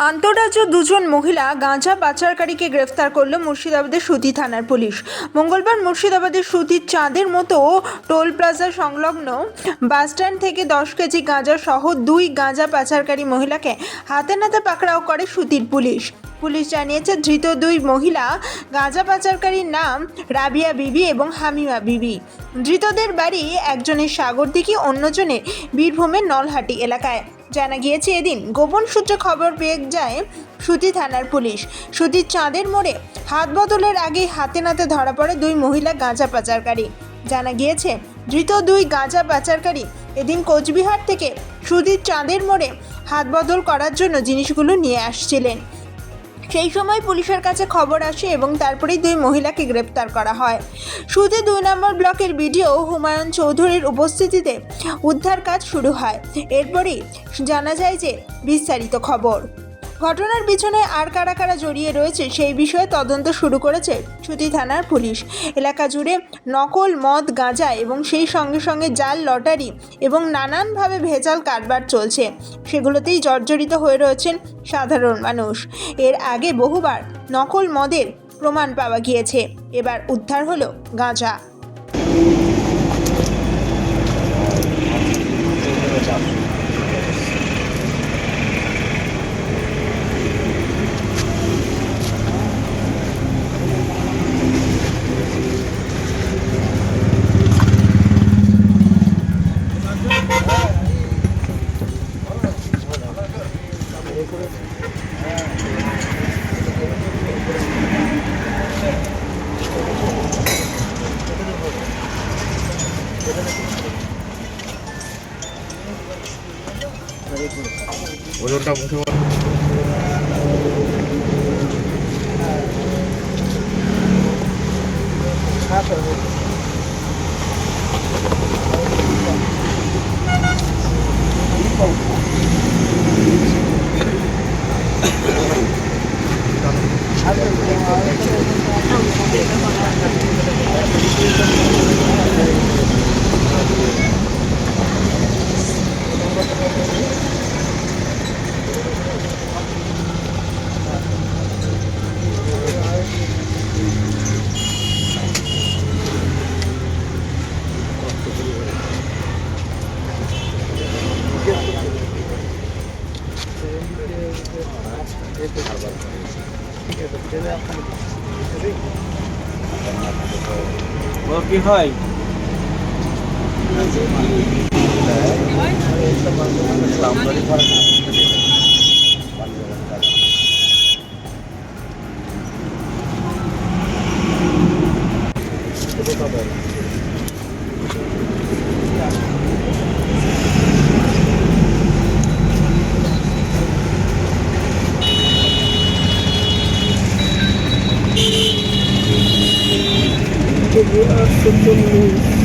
আন্তঃরাজ্য দুজন মহিলা গাঁজা পাচারকারীকে গ্রেফতার করল মুর্শিদাবাদের সুতি থানার পুলিশ। মঙ্গলবার মুর্শিদাবাদের সুতির চাঁদের মতো টোল প্লাজা সংলগ্ন বাসস্ট্যান্ড থেকে 10 কেজি গাঁজা সহ 2 গাঁজা পাচারকারী মহিলাকে হাতে নাতে পাকড়াও করে সুতির পুলিশ। পুলিশ জানিয়েছে, ধৃত 2 মহিলা গাঁজা পাচারকারীর নাম রাবিয়া বিবি এবং হামিমা বিবি। ধৃতদের বাড়ি একজনের সাগরদিঘি, অন্যজনের বীরভূমের নলহাটি এলাকায়। জানা গিয়েছে, এদিন গোপন সূত্রে খবর পেয়ে যায় সুতি থানার পুলিশ। সুতির চাঁদের মোড়ে হাত বদলের আগেই হাতে নাতে ধরা পড়ে 2 মহিলা গাঁজা পাচারকারী। জানা গিয়েছে, ধৃত 2 গাঁজা পাচারকারী এদিন কোচবিহার থেকে সুতির চাঁদের মোড়ে হাত বদল করার জন্য জিনিসগুলো নিয়ে আসছিলেন। সেই সময় পুলিশের কাছে খবর আসে এবং তারপরেই 2 মহিলাকে গ্রেপ্তার করা হয়। সুতি 2 নম্বর ব্লকের বিডিও হুমায়ুন চৌধুরীর উপস্থিতিতে উদ্ধার কাজ শুরু হয়। এরপরই জানা যায় যে বিস্তারিত খবর। ঘটনার পিছনে আর কারা কারা জড়িয়ে রয়েছে সেই বিষয়ে তদন্ত শুরু করেছে সুতি থানার পুলিশ। এলাকা জুড়ে নকল মদ, গাঁজা এবং সেই সঙ্গে সঙ্গে জাল লটারি এবং নানানভাবে ভেজাল কারবার চলছে। সেগুলোতেই জর্জরিত হয়ে রয়েছেন সাধারণ মানুষ। এর আগে বহুবার নকল মদের প্রমাণ পাওয়া গিয়েছে, এবার উদ্ধার হলো গাঁজা। ওজনটা মুখে কি হয় We are